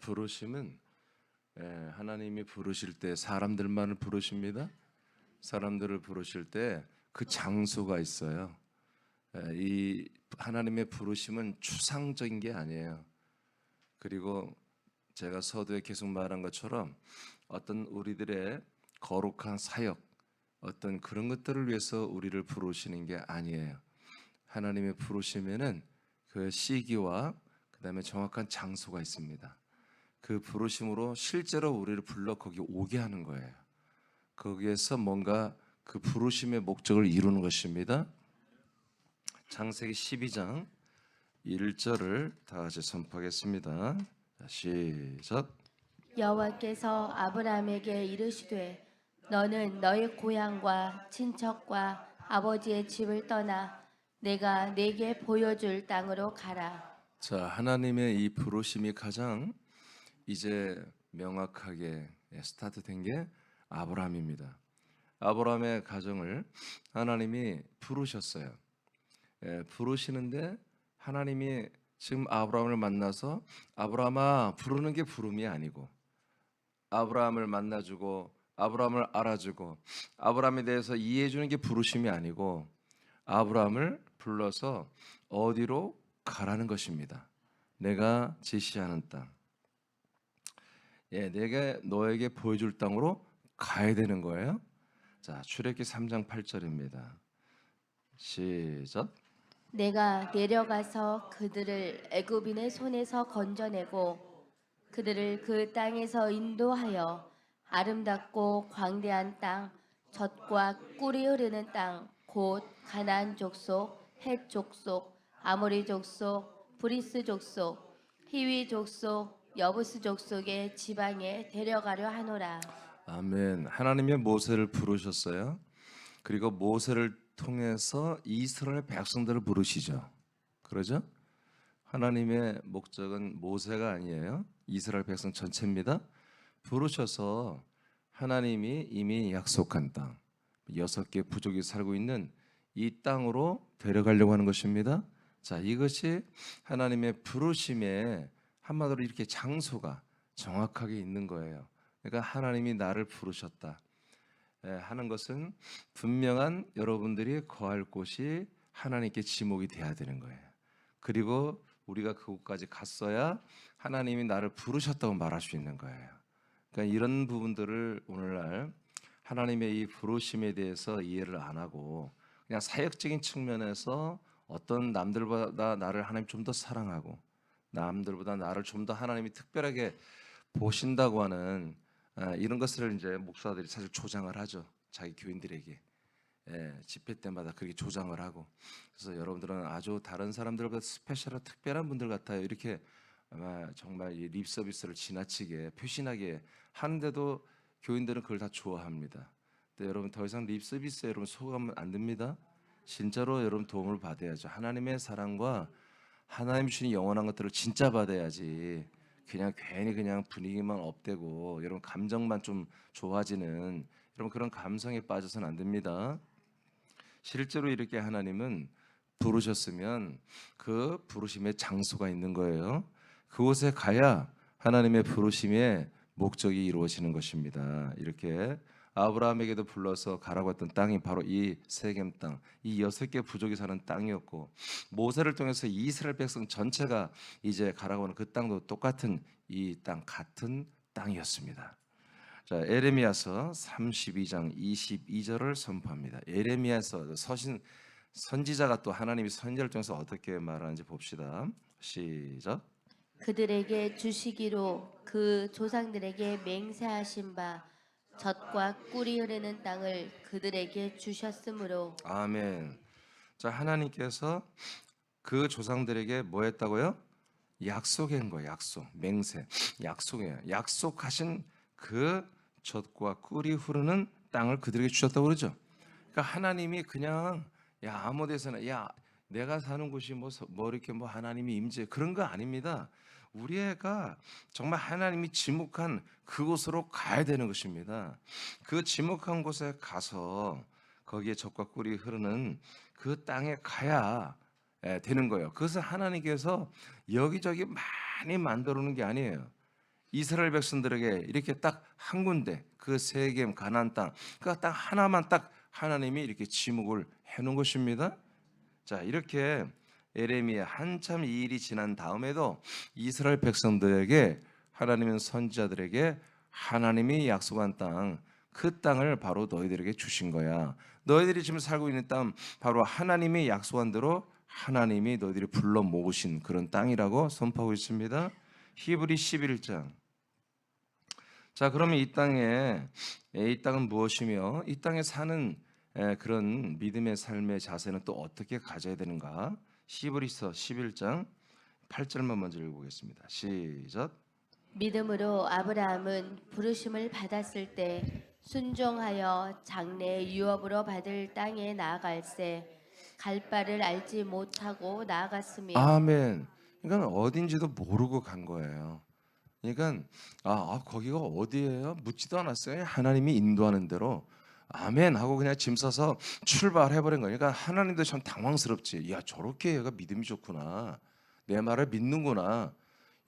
부르심은 하나님이 부르실 때 사람들만을 부르십니다. 사람들을 부르실 때 그 장소가 있어요. 이 하나님의 부르심은 추상적인 게 아니에요. 그리고 제가 서두에 계속 말한 것처럼 어떤 우리들의 거룩한 사역, 어떤 그런 것들을 위해서 우리를 부르시는 게 아니에요. 하나님의 부르심에는 그 시기와 그다음에 정확한 장소가 있습니다. 그 부르심으로 실제로 우리를 불러 거기 오게 하는 거예요. 거기에서 뭔가 그 부르심의 목적을 이루는 것입니다. 창세기 12장 1절을 다 같이 선포하겠습니다. 시작. 여호와께서 아브라함에게 이르시되 너는 너의 고향과 친척과 아버지의 집을 떠나 내가 네게 보여줄 땅으로 가라. 자, 하나님의 이 부르심이 가장 이제 명확하게 스타트된 게 아브라함입니다. 아브라함의 가정을 하나님이 부르셨어요. 부르시는데 하나님이 지금 아브라함을 만나서 아브라함아 부르는 게 부름이 아니고 아브라함을 만나주고 아브라함을 알아주고 아브라함에 대해서 이해해주는 게 부르심이 아니고 아브라함을 불러서 어디로 가라는 것입니다. 내가 제시하는 땅, 내가 너에게 보여줄 땅으로 가야 되는 거예요. 자, 출애굽기 3장 8절입니다. 시작. 내가 내려가서 그들을 애굽인의 손에서 건져내고 그들을 그 땅에서 인도하여 아름답고 광대한 땅, 젖과 꿀이 흐르는 땅, 곧 가나안 족속, 헷 족속, 아모리 족속, 브리스 족속, 히위 족속, 여부스 족속의 지방에 데려가려 하노라. 아멘. 하나님의 모세를 부르셨어요. 그리고 모세를 통해서 이스라엘 백성들을 부르시죠. 그러죠? 하나님의 목적은 모세가 아니에요. 이스라엘 백성 전체입니다. 부르셔서 하나님이 이미 약속한 땅, 6개 부족이 살고 있는 이 땅으로 데려가려고 하는 것입니다. 자, 이것이 하나님의 부르심에 한마디로 이렇게 장소가 정확하게 있는 거예요. 그러니까 하나님이 나를 부르셨다 하는 것은 분명한 여러분들이 거할 곳이 하나님께 지목이 돼야 되는 거예요. 그리고 우리가 그곳까지 갔어야 하나님이 나를 부르셨다고 말할 수 있는 거예요. 그러니까 이런 부분들을 오늘날 하나님의 이 부르심에 대해서 이해를 안 하고 그냥 사역적인 측면에서 어떤 남들보다 나를 하나님 좀 더 사랑하고 남들보다 나를 좀 더 하나님이 특별하게 보신다고 하는 이런 것을 이제 목사들이 사실 조장을 하죠. 자기 교인들에게 집회 때마다 그렇게 조장을 하고 그래서 여러분들은 아주 다른 사람들보다 스페셜한 특별한 분들 같아요. 이렇게 아마 정말 이 립 서비스를 지나치게 표신하게 하는데도 교인들은 그걸 다 좋아합니다. 근데 여러분 더 이상 립 서비스에 여러분 속아면 안 됩니다. 진짜로 여러분 도움을 받아야죠. 하나님의 사랑과 하나님 주신 영원한 것들을 진짜 받아야지. 그냥 괜히 그냥 분위기만 업되고 여러분 감정만 좀 좋아지는 여러분 그런 감성에 빠져서는 안 됩니다. 실제로 이렇게 하나님은 부르셨으면 그 부르심의 장소가 있는 거예요. 그곳에 가야 하나님의 부르심의 목적이 이루어지는 것입니다. 이렇게 아브라함에게도 불러서 가라고 했던 땅이 바로 이 세겜 땅, 이 6개 부족이 사는 땅이었고 모세를 통해서 이스라엘 백성 전체가 이제 가라고 하는 그 땅도 똑같은 이 땅, 같은 땅이었습니다. 자, 에레미야서 32장 22절을 선포합니다. 에레미야서 서신 선지자가 또 하나님이 선지자를 통해서 어떻게 말하는지 봅시다. 시작. 그들에게 주시기로 그 조상들에게 맹세하신 바 젖과 꿀이 흐르는 땅을 그들에게 주셨으므로. 아멘. 자, 하나님께서 그 조상들에게 뭐 했다고요? 약속한 거예요. 약속, 맹세, 약속이에요. 약속하신 그 젖과 꿀이 흐르는 땅을 그들에게 주셨다고 그러죠. 그러니까 하나님이 그냥 야 아무 데서나 야 내가 사는 곳이 뭐 이렇게 뭐 하나님이 임재 그런 거 아닙니다. 우리 애가 정말 하나님이 지목한 그곳으로 가야 되는 것입니다. 그 지목한 곳에 가서 거기에 젖과 꿀이 흐르는 그 땅에 가야 되는 거예요. 그것을 하나님께서 여기저기 많이 만들어 놓은 게 아니에요. 이스라엘 백성들에게 이렇게 딱 한 군데 그 세겜 가나안 땅, 그 딱 하나만 딱 하나님이 이렇게 지목을 해놓은 것입니다. 자, 이렇게 에레미야 한참 이 일이 지난 다음에도 이스라엘 백성들에게 하나님은 선지자들에게 하나님이 약속한 땅, 그 땅을 바로 너희들에게 주신 거야. 너희들이 지금 살고 있는 땅 바로 하나님이 약속한 대로 하나님이 너희들이 불러 모으신 그런 땅이라고 선포하고 있습니다. 히브리 11장. 자, 그러면 이 땅은 무엇이며 이 땅에 사는 그런 믿음의 삶의 자세는 또 어떻게 가져야 되는가? 히브리서 11장 8절만 먼저 읽어보겠습니다. 시작. 믿음으로 아브라함은 부르심을 받았을 때 순종하여 장래 유업으로 받을 땅에 나아갈새 갈 바를 알지 못하고 나아갔으며. 아멘. 그러니까 어딘지도 모르고 간 거예요. 그러니까 거기가 어디예요? 묻지도 않았어요. 하나님이 인도하는 대로 아멘 하고 그냥 짐 싸서 출발해버린 거예요. 그러니까 하나님도 참 당황스럽지. 야, 저렇게 얘가 믿음이 좋구나. 내 말을 믿는구나.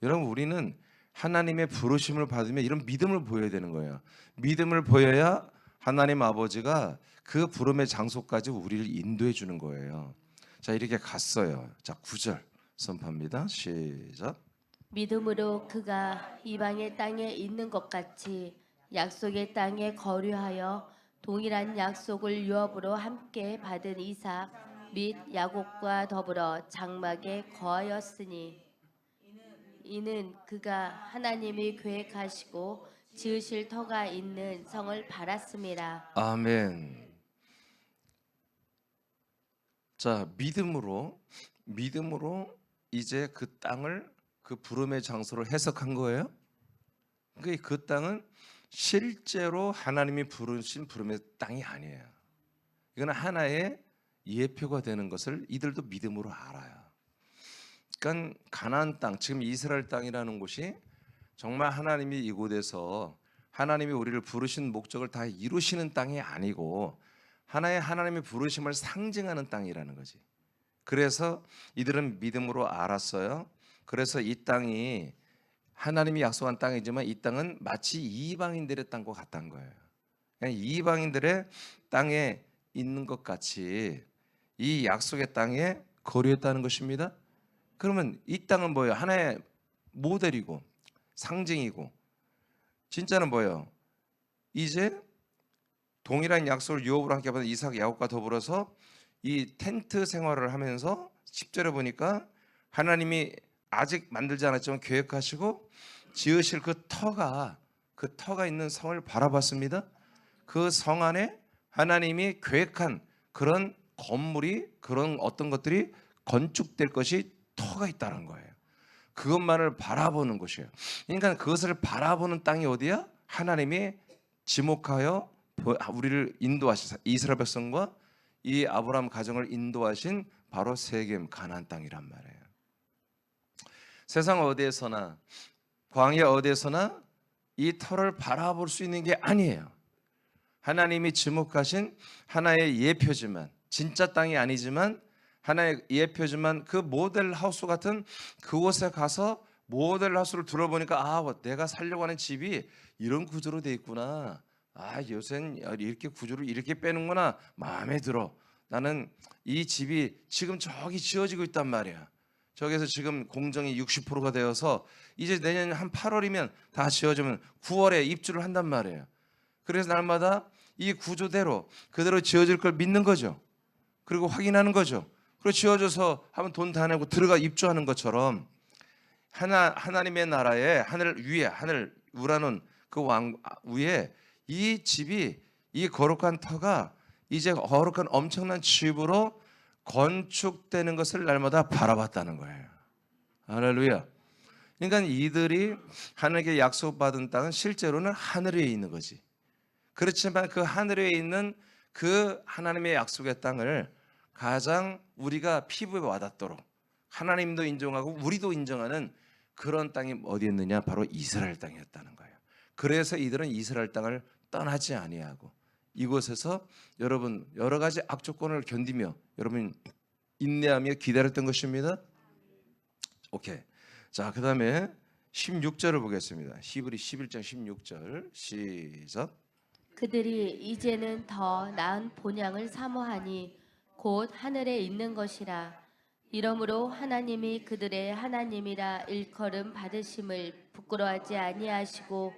여러분, 우리는 하나님의 부르심을 받으면 이런 믿음을 보여야 되는 거예요. 믿음을 보여야 하나님 아버지가 그 부름의 장소까지 우리를 인도해 주는 거예요. 자, 이렇게 갔어요. 자, 9절 선포합니다. 시작. 믿음으로 그가 이방의 땅에 있는 것 같이 약속의 땅에 거류하여 동일한 약속을 유업으로 함께 받은 이삭 및 야곱과 더불어 장막에 거하였으니 이는 그가 하나님이 계획하시고 지으실 터가 있는 성을 바랐음이라. 아멘. 자, 믿음으로 이제 그 땅을 그 부름의 장소를 해석한 거예요. 그 땅은 실제로 하나님이 부르신 부름의 땅이 아니에요. 이건 하나의 예표가 되는 것을 이들도 믿음으로 알아요. 그러니까 가나안 땅, 지금 이스라엘 땅이라는 곳이 정말 하나님이 이곳에서 하나님이 우리를 부르신 목적을 다 이루시는 땅이 아니고 하나님의 부르심을 상징하는 땅이라는 거지. 그래서 이들은 믿음으로 알았어요. 그래서 이 땅이 하나님이 약속한 땅이지만 이 땅은 마치 이방인들의 땅과 같다는 거예요. 이방인들의 땅에 있는 것 같이 이 약속의 땅에 거류했다는 것입니다. 그러면 이 땅은 뭐예요? 하나의 모델이고 상징이고 진짜는 뭐예요? 이제 동일한 약속을 유업으로 함께 받은 이삭, 야곱과 더불어서 이 텐트 생활을 하면서 10절에 보니까 하나님이 아직 만들지 않았지만 계획하시고 지으실 그 터가 있는 성을 바라봤습니다. 그 성 안에 하나님이 계획한 그런 건물이 그런 어떤 것들이 건축될 것이 터가 있다는 거예요. 그것만을 바라보는 것이에요. 그러니까 그것을 바라보는 땅이 어디야? 하나님이 지목하여 우리를 인도하신 이스라엘 백성과 이 아브라함 가정을 인도하신 바로 세겜 가나안 땅이란 말이에요. 세상 어디에서나 광야 어디에서나 이 터를 바라볼 수 있는 게 아니에요. 하나님이 지목하신 하나의 예표지만 진짜 땅이 아니지만 하나의 예표지만 그 모델 하우스 같은 그곳에 가서 모델 하우스를 둘러보니까 내가 살려고 하는 집이 이런 구조로 돼 있구나. 요새는 이렇게 구조를 이렇게 빼는구나. 마음에 들어. 나는 이 집이 지금 저기 지어지고 있단 말이야. 저기서 지금 공정이 60%가 되어서 이제 내년 한 8월이면 다 지어지면 9월에 입주를 한단 말이에요. 그래서 날마다 이 구조대로 그대로 지어질 걸 믿는 거죠. 그리고 확인하는 거죠. 그리고 지어져서 하면 돈 다 내고 들어가 입주하는 것처럼 하나님의 나라에 하늘 우라는 그 왕 위에 이 집이 이 거룩한 터가 이제 거룩한 엄청난 집으로 건축되는 것을 날마다 바라봤다는 거예요. 할렐루야. 그러니까 이들이 하나님께 약속받은 땅은 실제로는 하늘에 있는 거지. 그렇지만 그 하늘에 있는 그 하나님의 약속의 땅을 가장 우리가 피부에 와닿도록 하나님도 인정하고 우리도 인정하는 그런 땅이 어디였느냐? 바로 이스라엘 땅이었다는 거예요. 그래서 이들은 이스라엘 땅을 떠나지 아니하고 이곳에서 여러분 여러 가지 악조건을 견디며 여러분 인내하며 기다렸던 것입니다. 오케이. 자, 그다음에 16절을 보겠습니다. 히브리 11장 16절 시작. 그들이 이제는 더 나은 본향을 사모하니 곧 하늘에 있는 것이라. 이러므로 하나님이 그들의 하나님이라 일컬음 받으심을 부끄러워하지 아니하시고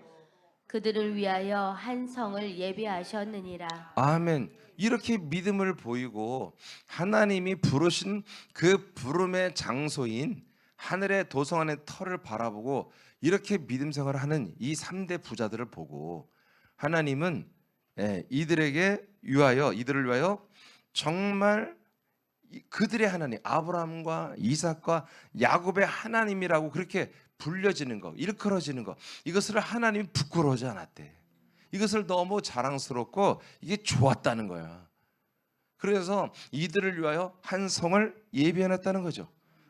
그들을 위하여 한 성을 예비하셨느니라. 아멘. 이렇게 믿음을 보이고 하나님이 부르신 그 부름의 장소인 하늘의 도성 안의 터를 바라보고 이렇게 믿음 생활을 하는 이 3대 부자들을 보고 하나님은 이들을 위하여 정말 그들의 하나님 아브라함과 이삭과 야곱의 하나님이라고 그렇게 불려지는 거, 일컬어지는 거, 이것을 하나님이 부끄러워하지 않았대. 이것을 너무 자랑스럽고 이게 좋았다는 거야. 그래서 이들을 위하여 한 성을 예비해놨다는 거죠.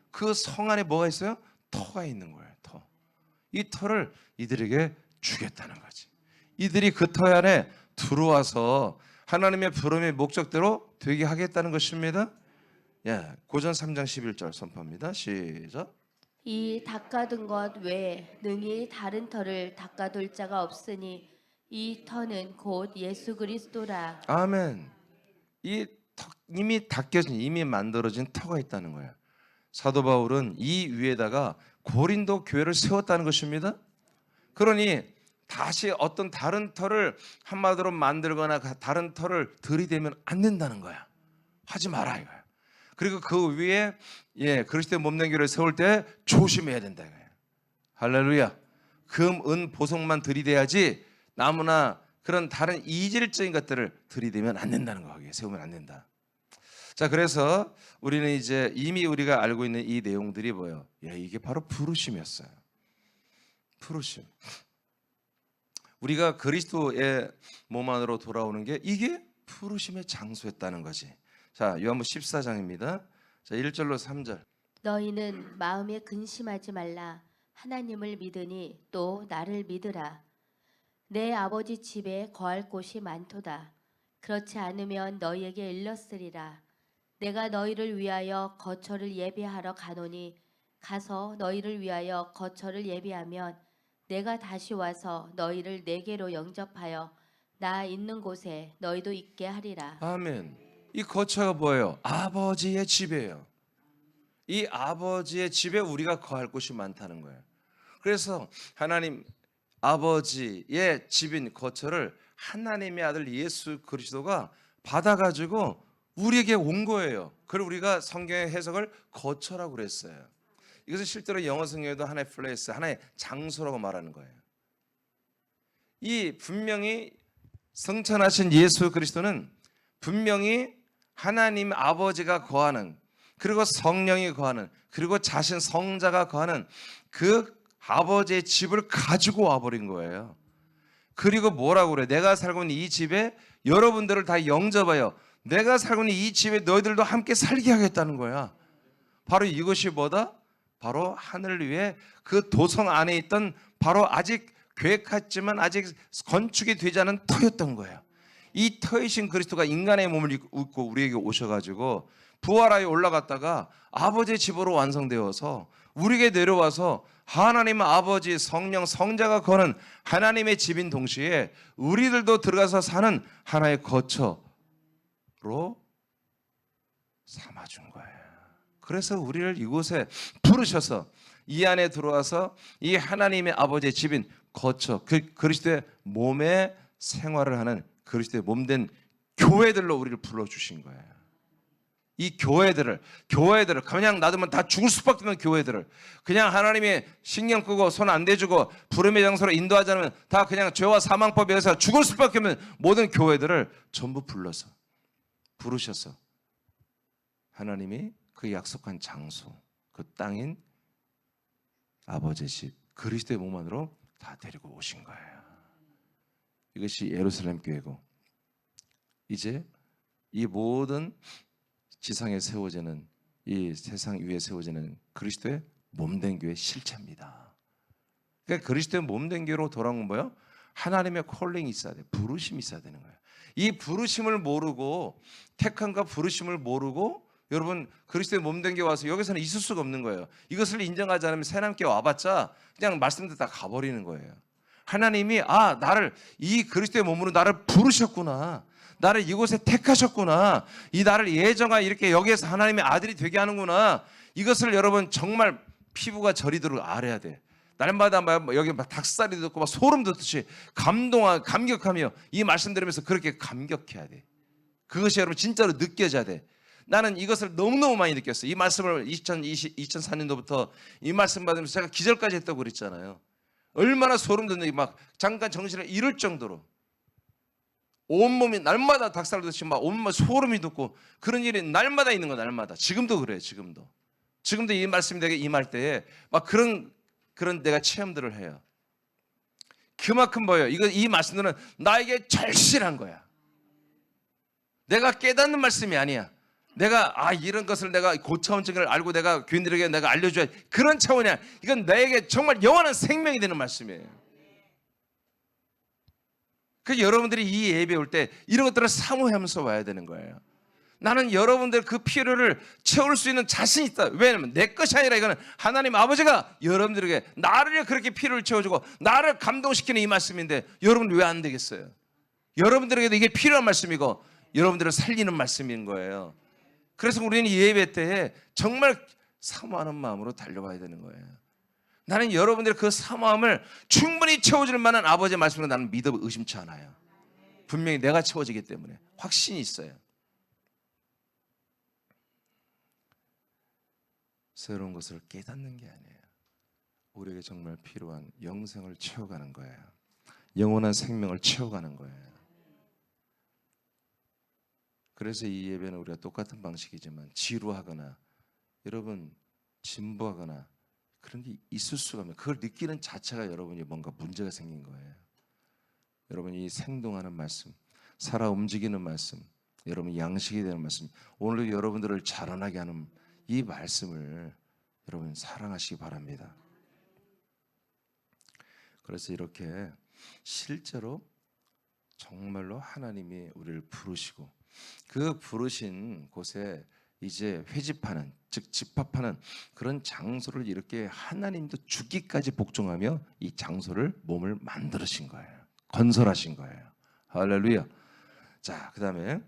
그 성 안에 뭐가 있어요? 터가 있는 거예요. 터. 이 터를 이들에게 주겠다는 거지. 이들이 그 터 안에 들어와서 하나님의 부름의 목적대로 되게 하겠다는 것입니다. 고전 3장 11절 선포합니다. 시작. 이 닦아둔 것 외에 능히 다른 터를 닦아둘 자가 없으니 이 터는 곧 예수 그리스도라. 아멘. 이미 닦여진, 이미 만들어진 터가 있다는 거예요. 사도 바울은 이 위에다가 고린도 교회를 세웠다는 것입니다. 그러니 다시 어떤 다른 터를 한마디로 만들거나 다른 터를 들이대면 안 된다는 거야. 하지 마라 이거야. 그리고 그 위에 그리스도의 몸된 교회를 세울 때 조심해야 된다 이거야. 할렐루야. 금, 은, 보석만 들이대야지 나무나 그런 다른 이질적인 것들을 들이대면 안 된다는 거. 거기에 세우면 안 된다. 자, 그래서 우리는 이제 이미 우리가 알고 있는 이 내용들이 뭐예요? 이게 바로 부르심이었어요. 부르심. 우리가 그리스도의 몸 안으로 돌아오는 게 이게 부르심의 장소였다는 거지. 자, 요한복음 14장입니다. 자, 1절로 3절. 너희는 마음에 근심하지 말라. 하나님을 믿으니 또 나를 믿으라. 내 아버지 집에 거할 곳이 많도다. 그렇지 않으면 너희에게 일렀으리라. 내가 너희를 위하여 거처를 예비하러 가노니 가서 너희를 위하여 거처를 예비하면 내가 다시 와서 너희를 내게로 영접하여 나 있는 곳에 너희도 있게 하리라. 아멘. 이 거처가 뭐예요? 아버지의 집이에요. 이 아버지의 집에 우리가 거할 곳이 많다는 거예요. 그래서 하나님 아버지의 집인 거처를 하나님의 아들 예수 그리스도가 받아가지고 우리에게 온 거예요. 그걸 우리가 성경의 해석을 거처라고 그랬어요. 이것은 실제로 영어 성경에도 하나의 플레이스, 하나의 장소라고 말하는 거예요. 이 분명히 성천하신 예수 그리스도는 분명히 하나님 아버지가 거하는, 그리고 성령이 거하는, 그리고 자신 성자가 거하는 그 아버지의 집을 가지고 와버린 거예요. 그리고 뭐라고 그래? 내가 살고 있는 이 집에 여러분들을 다 영접하여 내가 살고 있는 이 집에 너희들도 함께 살게 하겠다는 거야. 바로 이것이 뭐다? 바로 하늘 위에 그 도성 안에 있던 바로 아직 계획했지만 아직 건축이 되지 않은 터였던 거예요. 이 터이신 그리스도가 인간의 몸을 입고 우리에게 오셔가지고 부활하여 올라갔다가 아버지의 집으로 완성되어서 우리에게 내려와서 하나님 아버지 성령 성자가 거는 하나님의 집인 동시에 우리들도 들어가서 사는 하나의 거처로 삼아준 거예요. 그래서 우리를 이곳에 부르셔서 이 안에 들어와서 이 하나님의 아버지의 집인 거처, 그리스도의 몸의 생활을 하는 그리스도의 몸된 교회들로 우리를 불러주신 거예요. 이 교회들을 그냥 놔두면 다 죽을 수밖에 없는 교회들을 그냥 하나님이 신경 끄고 손 안 대주고 부름의 장소로 인도하지 않으면 다 그냥 죄와 사망법에 의해서 죽을 수밖에 없는 모든 교회들을 전부 불러서 부르셔서 하나님이 그 약속한 장소, 그 땅인 아버지의 집 그리스도의 몸 안으로 다 데리고 오신 거예요. 이것이 예루살렘 교회고, 이제 이 모든 지상에 세워지는 이 세상 위에 세워지는 그리스도의 몸된 교회의 실체입니다. 그러니까 그리스도의 몸된 교회로 돌아온 건 뭐예요? 하나님의 콜링이 있어야 돼. 부르심이 있어야 되는 거예요. 이 부르심을 모르고, 택함과 부르심을 모르고 여러분 그리스도의 몸된 게 와서 여기서는 있을 수가 없는 거예요. 이것을 인정하지 않으면 새남께 와봤자 그냥 말씀 듣다 가버리는 거예요. 하나님이 나를 이 그리스도의 몸으로 나를 부르셨구나, 나를 이곳에 택하셨구나, 이 나를 예정하 이렇게 여기에서 하나님의 아들이 되게 하는구나, 이것을 여러분 정말 피부가 저리도록 알아야 돼. 날마다 막 여기 막 닭살이 돋고 막 소름 돋듯이 감격하며 이 말씀 들으면서 그렇게 감격해야 돼. 그것이 여러분 진짜로 느껴져야 돼. 나는 이것을 너무너무 많이 느꼈어요. 이 말씀을 2004년도부터 이 말씀 받으면서 제가 기절까지 했다고 그랬잖아요. 얼마나 소름 돋는지 막 잠깐 정신을 잃을 정도로 온몸이 날마다 닭살 돋듯이 막 온몸 소름이 돋고 그런 일이 날마다 있는 거, 날마다. 지금도 그래요. 지금도 이 말씀이 내게 임할 때에 막 그런 내가 체험들을 해요. 그만큼 뭐예요? 이 말씀들은 나에게 절실한 거야. 내가 깨닫는 말씀이 아니야. 내가 이런 것을 내가 고차원적인 걸 알고 내가 교인들에게 내가 알려줘야 그런 차원이야. 이건 나에게 정말 영원한 생명이 되는 말씀이에요. 그 여러분들이 이 예배 올 때 이런 것들을 사모하면서 와야 되는 거예요. 나는 여러분들 그 필요를 채울 수 있는 자신이 있다. 왜냐하면 내 것이 아니라 이거는 하나님 아버지가 여러분들에게 나를 그렇게 필요를 채워주고 나를 감동시키는 이 말씀인데 여러분 왜 안 되겠어요? 여러분들에게도 이게 필요한 말씀이고 여러분들을 살리는 말씀인 거예요. 그래서 우리는 이 예배 때에 정말 사모하는 마음으로 달려와야 되는 거예요. 나는 여러분들의 그 사모함을 충분히 채워줄 만한 아버지의 말씀으로 나는 믿어 의심치 않아요. 분명히 내가 채워지기 때문에 확신이 있어요. 새로운 것을 깨닫는 게 아니에요. 우리에게 정말 필요한 영생을 채워가는 거예요. 영원한 생명을 채워가는 거예요. 그래서 이 예배는 우리가 똑같은 방식이지만 지루하거나 여러분 진부하거나 그런 게 있을 수가 없어요. 그걸 느끼는 자체가 여러분이 뭔가 문제가 생긴 거예요. 여러분이 생동하는 말씀, 살아 움직이는 말씀, 여러분 양식이 되는 말씀, 오늘도 여러분들을 자라나게 하는 이 말씀을 여러분 사랑하시기 바랍니다. 그래서 이렇게 실제로 정말로 하나님이 우리를 부르시고 그 부르신 곳에 이제 회집하는, 즉 집합하는 그런 장소를 이렇게 하나님도 죽기까지 복종하며 이 장소를 몸을 만들으신 거예요. 건설하신 거예요. 할렐루야. 자, 그 다음에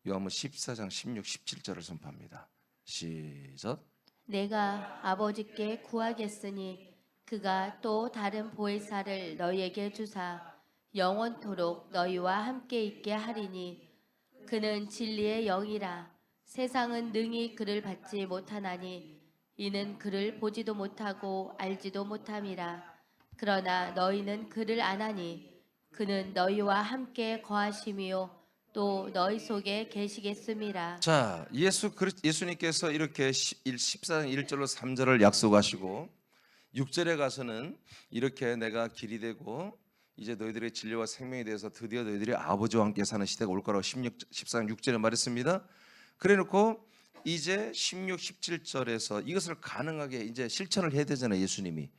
요한복음 14장 16, 17절을 선포합니다. 시작. 내가 아버지께 구하겠으니 그가 또 다른 보혜사를 너희에게 주사 영원토록 너희와 함께 있게 하리니 그는 진리의 영이라. 세상은 능히 그를 받지 못하나니 이는 그를 보지도 못하고 알지도 못함이라. 그러나 너희는 그를 아나니 그는 너희와 함께 거하심이요 또 너희 속에 계시겠음이라. 자, 예수님께서 이렇게 14장 1절로 3절을 약속하시고 6절에 가서는 이렇게 내가 길이 되고 이제 너희들의 진리와 생명에 대해서 드디어 너희들이 아버지와 함께 사는 시대가 올 거라고 14장 6절에 말했습니다. 그래놓고 이제 16, 17절에서 이것을 가능하게 이제 실천을 해야 되잖아요. 예수님이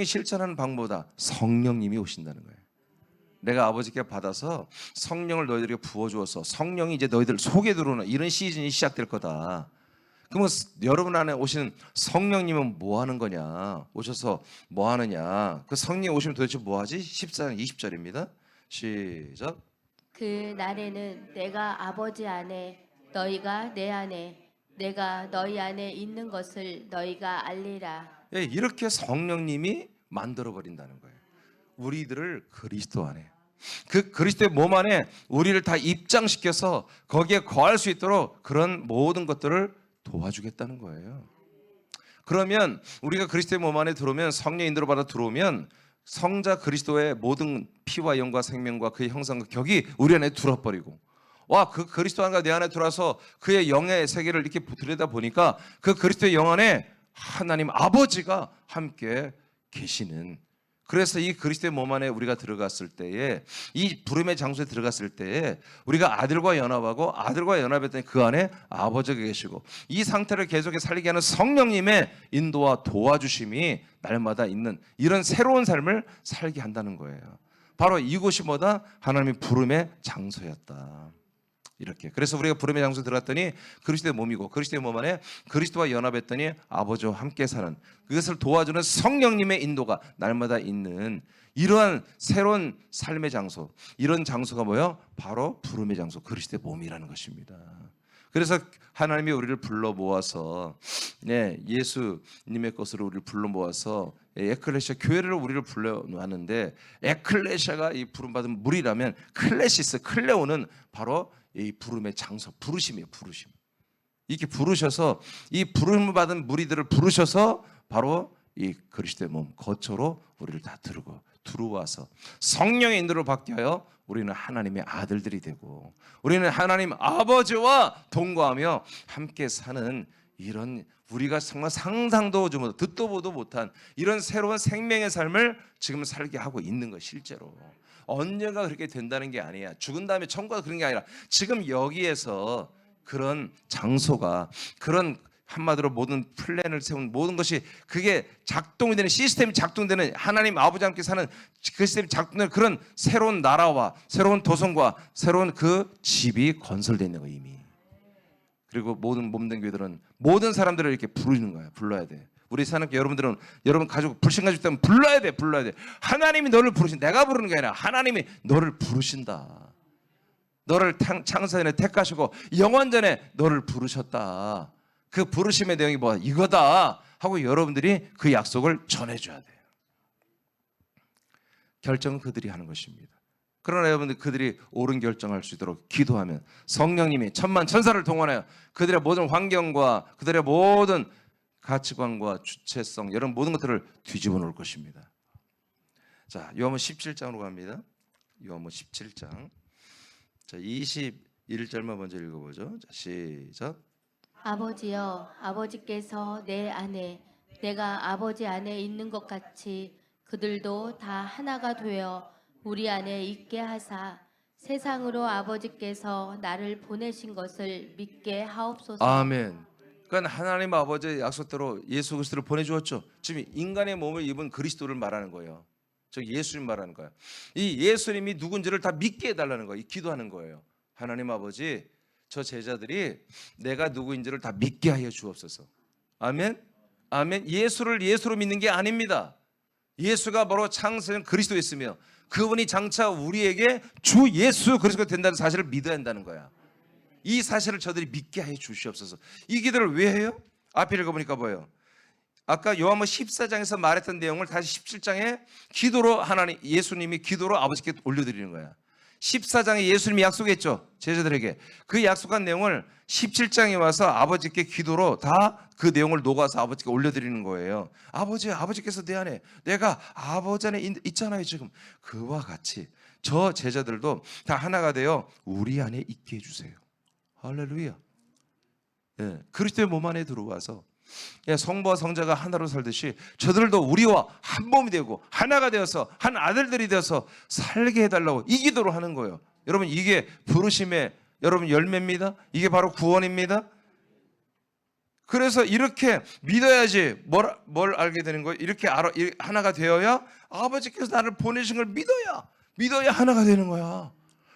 실천하는 방법보다 성령님이 오신다는 거예요. 내가 아버지께 받아서 성령을 너희들에게 부어주어서 성령이 이제 너희들 속에 들어오는 이런 시즌이 시작될 거다. 그러면 여러분 안에 오신 성령님은 뭐 하는 거냐? 오셔서 뭐 하느냐? 그 성령이 오시면 도대체 뭐 하지? 14장 20절입니다. 시작. 그 날에는 내가 아버지 안에 너희가 내 안에 내가 너희 안에 있는 것을 너희가 알리라. 예, 이렇게 성령님이 만들어 버린다는 거예요. 우리들을 그리스도 안에, 그 그리스도의 몸 안에 우리를 다 입장시켜서 거기에 거할 수 있도록 그런 모든 것들을 도와주겠다는 거예요. 그러면 우리가 그리스도의 몸 안에 들어오면, 성령 인도를 받아 들어오면 성자 그리스도의 모든 피와 영과 생명과 그의 형상과 격이 우리 안에 들어버리고, 와, 그 그리스도 안과 내 안에 들어와서 그의 영의 세계를 이렇게 들여다 보니까 그 그리스도의 영 안에 하나님 아버지가 함께 계시는, 그래서 이 그리스도의 몸 안에 우리가 들어갔을 때에, 이 부름의 장소에 들어갔을 때에 우리가 아들과 연합하고, 아들과 연합했더니 그 안에 아버지가 계시고, 이 상태를 계속해 살리게 하는 성령님의 인도와 도와주심이 날마다 있는 이런 새로운 삶을 살게 한다는 거예요. 바로 이곳이 뭐다? 하나님의 부름의 장소였다. 이렇게. 그래서 우리가 부름의 장소 들어갔더니 그리스도의 몸이고 그리스도의 몸 안에 그리스도와 연합했더니 아버지와 함께 사는, 그것을 도와주는 성령님의 인도가 날마다 있는 이러한 새로운 삶의 장소, 이런 장소가 뭐예요? 바로 부름의 장소, 그리스도의 몸이라는 것입니다. 그래서 하나님이 우리를 불러 모아서 예수님의 것으로 우리를 불러 모아서 에클레시아 교회를 우리를 불러 놨는데, 에클레시아가 이 부름 받은 무리라면 클레시스, 클레오는 바로 이 부름의 장소, 부르심이에요. 부르심. 이렇게 부르셔서 이 부름을 받은 무리들을 부르셔서 바로 이 그리스도의 몸 거처로 우리를 다 들어와서 성령의 인도를 받게 하여 우리는 하나님의 아들들이 되고 우리는 하나님 아버지와 동거하며 함께 사는, 이런 우리가 정말 상상도 좀 듣도 보도 못한 이런 새로운 생명의 삶을 지금 살게 하고 있는 것. 실제로 언젠가 그렇게 된다는 게 아니야. 죽은 다음에 천국가 그런 게 아니라 지금 여기에서 그런 장소가, 그런 한마디로 모든 플랜을 세운 모든 것이 그게 작동이 되는, 시스템이 작동되는, 하나님 아버지와 함께 사는 그 시스템이 작동되는 그런 새로운 나라와 새로운 도성과 새로운 그 집이 건설되어 있는 거예요 이미. 그리고 모든 몸된 교회들은 모든 사람들을 이렇게 부르는 거야. 불러야 돼. 우리 사는 여러분들은 여러분 가족, 불신가족 때문에 불러야 돼. 하나님이 너를 부르신, 내가 부르는 게 아니라 하나님이 너를 부르신다. 너를 창세전에 택하시고 영원전에 너를 부르셨다. 그 부르심의 내용이 뭐야? 이거다 하고 여러분들이 그 약속을 전해줘야 돼요. 결정은 그들이 하는 것입니다. 그러나 여러분들, 그들이 옳은 결정할 수 있도록 기도하면 성령님이 천만 천사를 동원하여 그들의 모든 환경과 그들의 모든 가치관과 주체성, 이런 모든 것들을 뒤집어 놓을 것입니다. 자, 요한복음 17장으로 갑니다. 요한복음 17장. 자, 21절만 먼저 읽어보죠. 자, 시작. 아버지여, 아버지께서 내 안에, 내가 아버지 안에 있는 것 같이 그들도 다 하나가 되어 우리 안에 있게 하사 세상으로 아버지께서 나를 보내신 것을 믿게 하옵소서. 아멘. 그러니까 하나님 아버지의 약속대로 예수 그리스도를 보내주었죠. 지금 인간의 몸을 입은 그리스도를 말하는 거예요. 저 예수님 말하는 거예요. 이 예수님이 누군지를 다 믿게 해달라는 거예요. 기도하는 거예요. 하나님 아버지, 저 제자들이 내가 누구인지를 다 믿게 하여 주옵소서. 아멘. 아멘. 예수를 예수로 믿는 게 아닙니다. 예수가 바로 창세전 그리스도였으며 그분이 장차 우리에게 주 예수 그리스도가 된다는 사실을 믿어야 한다는 거야. 이 사실을 저들이 믿게 하여 주시옵소서. 이 기도를 왜 해요? 앞에 읽어보니까 뭐예요? 아까 요한복음 14장에서 말했던 내용을 다시 17장에 기도로, 하나님 예수님이 기도로 아버지께 올려드리는 거야. 14장에 예수님이 약속했죠, 제자들에게. 그 약속한 내용을 17장에 와서 아버지께 기도로 다 그 내용을 녹아서 아버지께 올려드리는 거예요. 아버지께서 내 안에, 내가 아버지 안에 있잖아요 지금. 그와 같이 저 제자들도 다 하나가 되어 우리 안에 있게 해주세요. 할렐루야. 그리스도의 몸 안에 들어와서 성부와 성자가 하나로 살듯이 저들도 우리와 한 몸이 되고 하나가 되어서 한 아들들이 되어서 살게 해달라고 이 기도를 하는 거예요. 여러분, 이게 부르심의 여러분 열매입니다. 이게 바로 구원입니다. 그래서 이렇게 믿어야지 뭘 알게 되는 거예요. 이렇게 하나가 되어야 아버지께서 나를 보내신 걸 믿어야 하나가 되는 거야.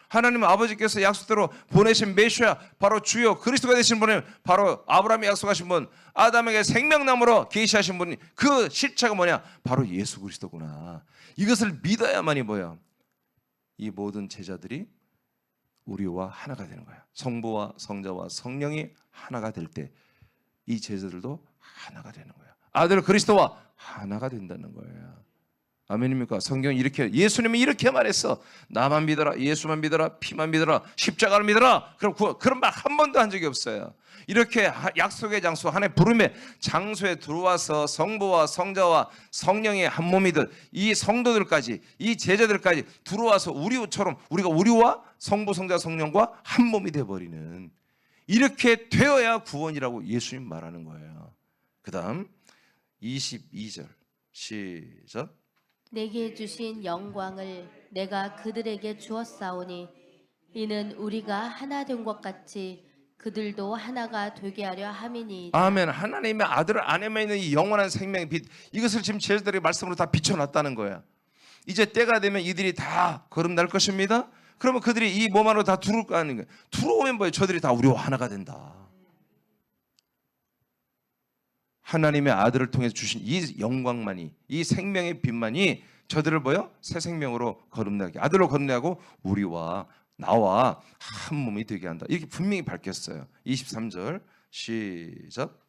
하나님 아버지께서 약속대로 보내신 메시아, 바로 주요 그리스도가 되신 분은 바로 아브라함이 약속하신 분, 아담에게 생명나무로 계시하신 분이, 그 실체가 뭐냐? 바로 예수 그리스도구나. 이것을 믿어야만이 뭐야? 이 모든 제자들이 우리와 하나가 되는 거야. 성부와 성자와 성령이 하나가 될 때 이 제자들도 하나가 되는 거야. 아들 그리스도와 하나가 된다는 거예요. 아멘입니까? 성경이 이렇게, 예수님이 이렇게 말했어. 나만 믿어라, 예수만 믿어라, 피만 믿어라, 십자가를 믿어라. 그런 말 한 번도 한 적이 없어요. 이렇게 약속의 장소, 하나의 부름의 장소에 들어와서 성부와 성자와 성령의 한 몸이듯 이 성도들까지, 이 제자들까지 들어와서 우리처럼 우리가 우리와 성부, 성자, 성령과 한 몸이 되어버리는, 이렇게 되어야 구원이라고 예수님 말하는 거예요. 그 다음 22절 시작. 내게 주신 영광을 내가 그들에게 주었사오니 이는 우리가 하나 된 것 같이 그들도 하나가 되게 하려 함이니이다. 아멘. 하나님의 아들 안에만 있는 이 영원한 생명의 빛, 이것을 지금 제자들의 말씀으로 다 비춰놨다는 거야. 이제 때가 되면 이들이 다 거듭날 것입니다. 그러면 그들이 이 몸 안으로 다 들어올 거 아닌가? 들어오면 뭐예요? 저들이 다 우리와 하나가 된다. 하나님의 아들을 통해서 주신 이 영광만이, 이 생명의 빛만이 저들을 뭐요? 새 생명으로 거듭나게, 아들로 거듭나고 우리와 나와 한 몸이 되게 한다. 이렇게 분명히 밝혔어요. 23절 시작.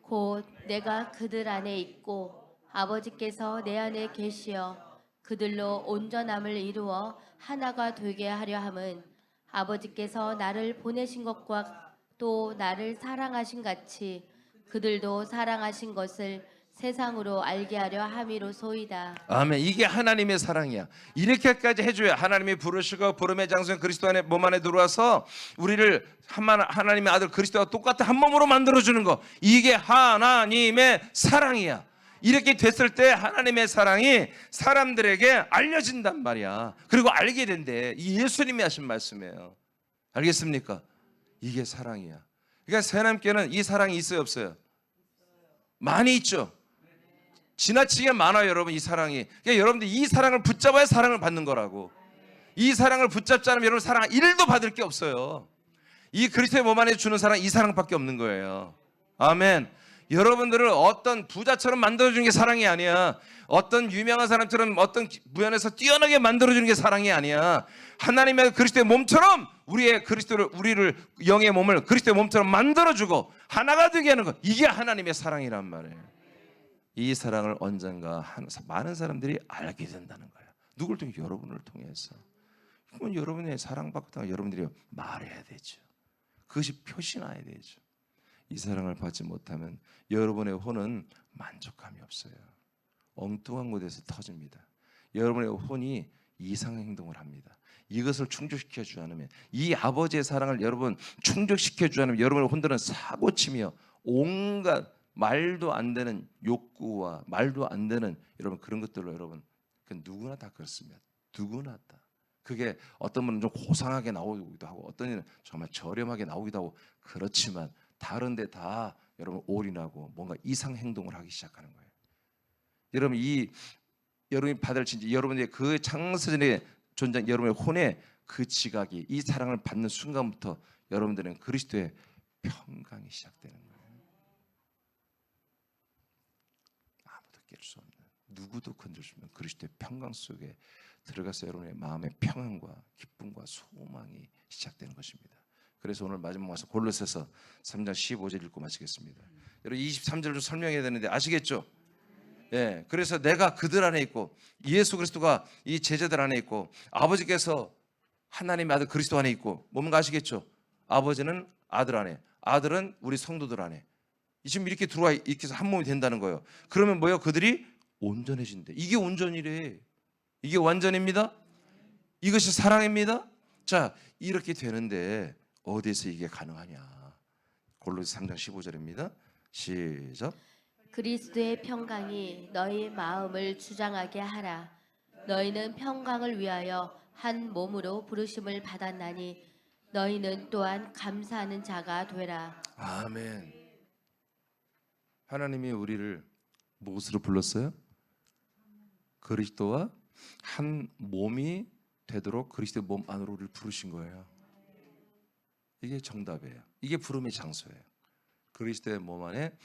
곧 내가 그들 안에 있고 아버지께서 내 안에 계시어 그들로 온전함을 이루어 하나가 되게 하려 함은 아버지께서 나를 보내신 것과 또 나를 사랑하신 같이 그들도 사랑하신 것을 세상으로 알게 하려 함이로소이다. 아멘. 이게 하나님의 사랑이야. 이렇게까지 해줘야 하나님이 부르시고 부름의 장소인 그리스도 안에 몸 안에 들어와서 우리를 하나님의 아들 그리스도와 똑같은 한 몸으로 만들어주는 거. 이게 하나님의 사랑이야. 이렇게 됐을 때 하나님의 사랑이 사람들에게 알려진단 말이야. 그리고 알게 된대. 이 예수님이 하신 말씀이에요. 알겠습니까? 이게 사랑이야. 그러니까 새하나님께는 이 사랑이 있어요, 없어요? 많이 있죠. 지나치게 많아요, 여러분. 이 사랑이. 그러니까 여러분들 이 사랑을 붙잡아야 사랑을 받는 거라고. 이 사랑을 붙잡지 않으면 여러분 사랑 1도 받을 게 없어요. 이 그리스도의 몸 안에 주는 사랑, 이 사랑밖에 없는 거예요. 아멘. 여러분들을 어떤 부자처럼 만들어주는 게 사랑이 아니야. 어떤 유명한 사람처럼 어떤 부연에서 뛰어나게 만들어주는 게 사랑이 아니야. 하나님의 그리스도의 몸처럼 우리를 영의 몸을 그리스도의 몸처럼 만들어주고 하나가 되게 하는 것. 이게 하나님의 사랑이란 말이에요. 이 사랑을 언젠가 많은 사람들이 알게 된다는 거예요. 누굴 통해? 여러분을 통해서. 그러면 여러분의 사랑받고 여러분들이 말해야 되죠. 그것이 표시나야 되죠. 이 사랑을 받지 못하면 여러분의 혼은 만족감이 없어요. 엉뚱한 곳에서 터집니다. 여러분의 혼이 이상 행동을 합니다. 이것을 충족시켜 주지 않으면, 이 아버지의 사랑을 여러분 충족시켜 주지 않으면 여러분의 혼들은 사고치며 온갖 말도 안 되는 욕구와 말도 안 되는 여러분 그런 것들로 여러분 누구나 다 그렇습니다. 누구나 다. 그게 어떤 분은 좀 고상하게 나오기도 하고 어떤 이는 정말 저렴하게 나오기도 하고 그렇지만 다른데 다 여러분 올인하고 뭔가 이상 행동을 하기 시작하는 거예요. 여러분 여러분이 받을 진짜 여러분의 그 창세전에 존재한 여러분의 혼의 그 지각이 이 사랑을 받는 순간부터 여러분들은 그리스도의 평강이 시작되는 거예요. 아무도 깰 수 없는, 누구도 건들 수 없는 그리스도의 평강 속에 들어가서 여러분의 마음의 평안과 기쁨과 소망이 시작되는 것입니다. 그래서 오늘 마지막 와서 골로새서 3장 15절 읽고 마치겠습니다. 여러분 23절을 설명해야 되는데 아시겠죠? 예, 그래서 내가 그들 안에 있고 예수 그리스도가 이 제자들 안에 있고 아버지께서 하나님의 아들 그리스도 안에 있고 뭔가 아시겠죠? 아버지는 아들 안에, 아들은 우리 성도들 안에. 지금 이렇게 들어와 이렇게 해서 한 몸이 된다는 거예요. 그러면 뭐예요? 그들이 온전해진대. 이게 온전이래. 이게 완전입니다. 이것이 사랑입니다. 자, 이렇게 되는데 어디에서 이게 가능하냐? 골로새 3장 15절입니다. 시작. 그리스도의 평강이 너희 마음을 주장하게 하라. 너희는 평강을 위하여 한 몸으로 부르심을 받았나니 너희는 또한 감사하는 자가 되라. 아멘. 하나님이 우리를 무엇으로 불렀어요? 그리스도와 한 몸이 되도록 그리스도의 몸 안으로 우리를 부르신 거예요. 이게 정답이에요. 이게 부름의 장소예요. 그리스도의 몸 안에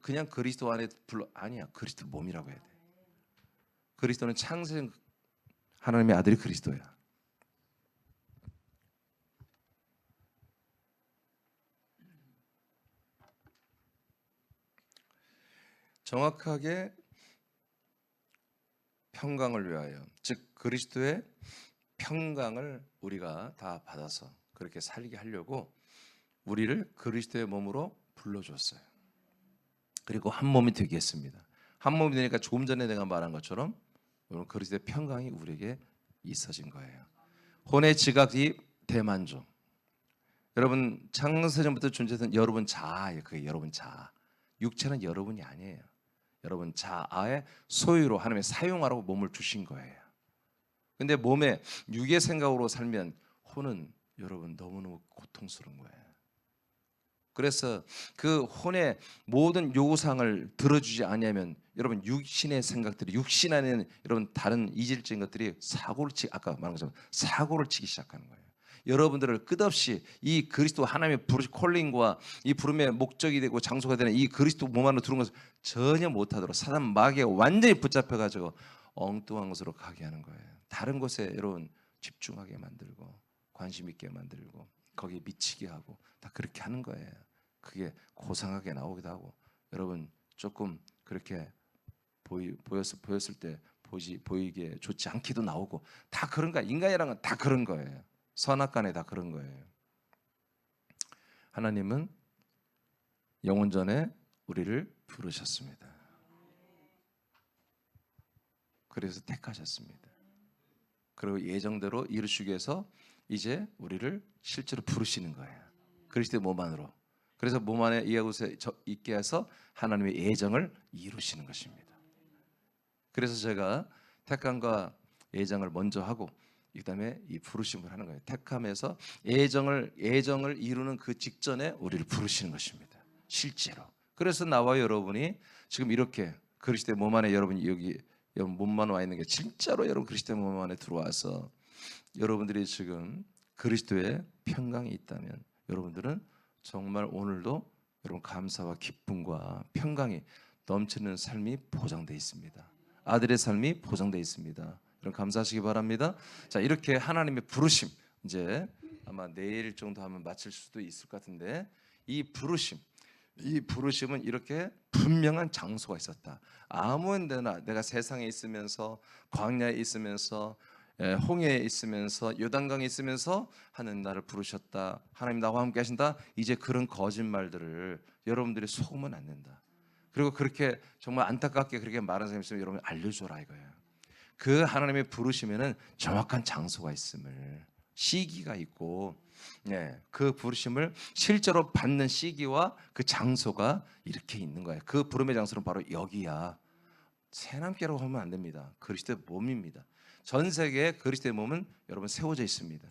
그냥 그리스도 안에 아니야. 그리스도 몸이라고 해야 돼. 그리스도는 창세 하나님의 아들이 그리스도야. 정확하게 평강을 위하여, 즉 그리스도의 평강을 우리가 다 받아서 그렇게 살게 하려고 우리를 그리스도의 몸으로 불러줬어요. 그리고 한 몸이 되게 했습니다. 한 몸이 되니까 조금 전에 내가 말한 것처럼 오늘 그리스도의 평강이 우리에게 있어진 거예요. 혼의 지각이 대만족. 여러분 창세전부터 존재했던 여러분 자아예요. 그게 여러분 자아. 육체는 여러분이 아니에요. 여러분 자아의 소유로 하나님의 사용하라고 몸을 주신 거예요. 근데 몸에 육의 생각으로 살면 혼은 여러분 너무너무 고통스러운 거예요. 그래서 그 혼의 모든 요구사항을 들어주지 아니하면 여러분 육신의 생각들이 육신 안에는 여러분 다른 이질적인 것들이 아까 말한 것처럼 사고를 치기 시작하는 거예요. 여러분들을 끝없이 이 그리스도 하나님의 콜링과 이 부름의 목적이 되고 장소가 되는 이 그리스도 몸 안으로 들어온 것을 전혀 못하도록 사단 마귀에 완전히 붙잡혀가지고 엉뚱한 곳으로 가게 하는 거예요. 다른 곳에 여러분 집중하게 만들고 관심 있게 만들고 거기에 미치게 하고 다 그렇게 하는 거예요. 그게 고상하게 나오기도 하고 여러분 조금 그렇게 보였을 때 보이게 좋지 않기도 나오고 다 그런 거야. 인간이라는 건 다 그런 거예요. 선악간에 다 그런 거예요. 하나님은 영원전에 우리를 부르셨습니다. 그래서 택하셨습니다. 그리고 예정대로 이루시기 위해서 이제 우리를 실제로 부르시는 거예요. 그리스도의 몸 안으로. 그래서 몸 안에 이곳에 있게 해서 하나님의 예정을 이루시는 것입니다. 그래서 제가 택함과 예정을 먼저 하고 그다음에 이 부르심을 하는 거예요. 택함에서 예정을 이루는 그 직전에 우리를 부르시는 것입니다. 실제로. 그래서 나와 여러분이 지금 이렇게 그리스도의 몸 안에 여러분이 여기 몸만 와 있는 게 진짜로 여러분 그리스도의 몸 안에 들어와서 여러분들이 지금 그리스도의 평강이 있다면 여러분들은 정말 오늘도 여러분 감사와 기쁨과 평강이 넘치는 삶이 보장되어 있습니다. 아들의 삶이 보장되어 있습니다. 여러분 감사하시기 바랍니다. 자, 이렇게 하나님의 부르심 이제 아마 내일 정도 하면 마칠 수도 있을 것 같은데 이 부르심은 이렇게 분명한 장소가 있었다. 아무 데나 내가 세상에 있으면서 광야에 있으면서 홍해에 있으면서 요단강에 있으면서 하나님 나를 부르셨다. 하나님 나와 함께 하신다. 이제 그런 거짓말들을 여러분들이 속으면 안 된다. 그리고 그렇게 정말 안타깝게 그렇게 말하는 사람이 있으면 여러분 알려줘라 이거예요. 그 하나님의 부르심에는 정확한 장소가 있음을 시기가 있고 그 부르심을 실제로 받는 시기와 그 장소가 이렇게 있는 거예요. 그 부름의 장소는 바로 여기야. 새남개라고 하면 안 됩니다. 그리스도의 몸입니다. 전 세계에 그리스도의 몸은 여러분 세워져 있습니다.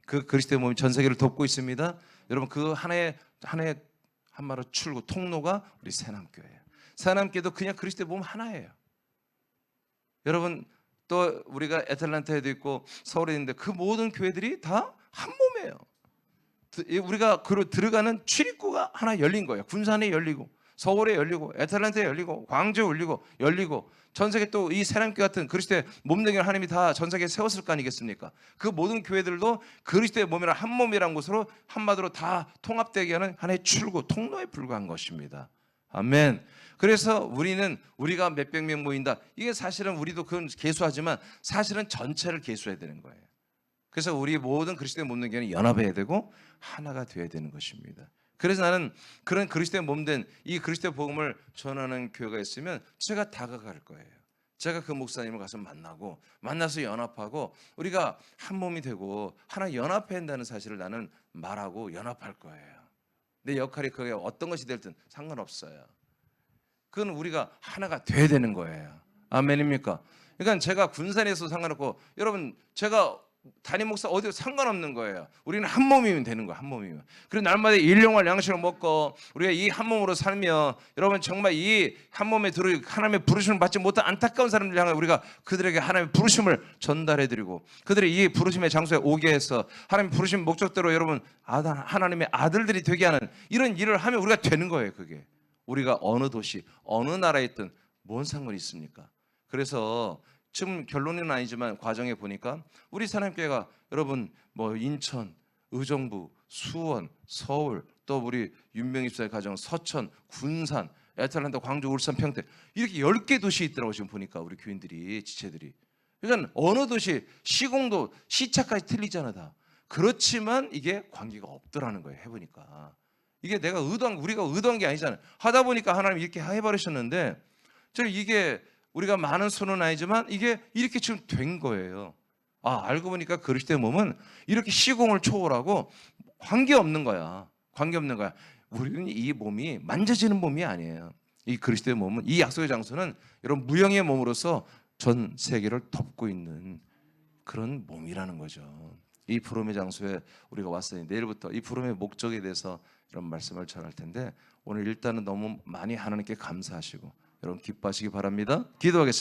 그 그리스도의 몸이 전 세계를 돕고 있습니다. 여러분 그 하나의 한마로 출구 통로가 우리 새남교예요. 새남교도 그냥 그리스도의 몸 하나예요. 여러분 또 우리가 애틀란타에도 있고 서울에 있는데 그 모든 교회들이 다 한 몸이에요. 우리가 들어가는 출입구가 하나 열린 거예요. 군산에 열리고 서울에 열리고 애틀란타에 열리고 광주에 열리고 전 세계 또 이 새남교 같은 그리스도의 몸되게 하나님이 다 전 세계에 세웠을 거 아니겠습니까? 그 모든 교회들도 그리스도의 몸이라 한 몸이라는 것으로 한마디로 다 통합되게 하는 하나의 출구 통로에 불과한 것입니다. 아멘. 그래서 우리가 몇백 명 모인다. 이게 사실은 우리도 그건 계수하지만 사실은 전체를 계수해야 되는 거예요. 그래서 우리 모든 그리스도의 몸된 교회는 연합해야 되고 하나가 되어야 되는 것입니다. 그래서 나는 그런 그리스도의 몸된 이 그리스도의 복음을 전하는 교회가 있으면 제가 다가갈 거예요. 제가 그 목사님을 가서 만나서 연합하고 우리가 한 몸이 되고 하나 연합해야 한다는 사실을 나는 말하고 연합할 거예요. 내 역할이 그게 어떤 것이 될든 상관없어요. 그건 우리가 하나가 돼야 되는 거예요. 아멘입니까? 그러니까 제가 군산에서 상관없고 여러분 제가 담임 목사 어디도 상관없는 거예요. 우리는 한 몸이면 되는 거야. 한 몸이면. 그리고 날마다 일용할 양식을 먹고 우리가 이 한 몸으로 살며 여러분 정말 이 한 몸에 들어 하나님의 부르심을 받지 못한 안타까운 사람들 향해 우리가 그들에게 하나님의 부르심을 전달해드리고 그들의 이 부르심의 장소에 오게 해서 하나님의 부르심 목적대로 여러분 하나님의 아들들이 되게 하는 이런 일을 하면 우리가 되는 거예요. 그게 우리가 어느 도시 어느 나라에 있든 뭔 상관이 있습니까? 그래서 지금 결론은 아니지만 과정에 보니까 우리 새남교회가 여러분 뭐 인천, 의정부, 수원, 서울 또 우리 윤명입사의 가정 서천, 군산, 애틀란타, 광주, 울산, 평택 이렇게 10개 도시 있더라고 지금 보니까 우리 교인들이 지체들이. 그러니까 어느 도시 시공도 시차까지 틀리잖아 다. 그렇지만 이게 관계가 없더라는 거예요. 해보니까 이게 우리가 의도한 게 아니잖아요. 하다 보니까 하나님 이렇게 해버리셨는데 이게 우리가 많은 수는 아니지만 이게 이렇게 지금 된 거예요. 알고 보니까 그리스도의 몸은 이렇게 시공을 초월하고 관계없는 거야. 우리는 이 몸이 만져지는 몸이 아니에요. 이 그리스도의 몸은 이 약속의 장소는 여러분 무형의 몸으로서 전 세계를 덮고 있는 그런 몸이라는 거죠. 이 푸름의 장소에 우리가 왔으니 내일부터 이 푸름의 목적에 대해서 이런 말씀을 전할 텐데 오늘 일단은 너무 많이 하나님께 감사하시고 여러분 기뻐하시기 바랍니다. 기도하겠습니다.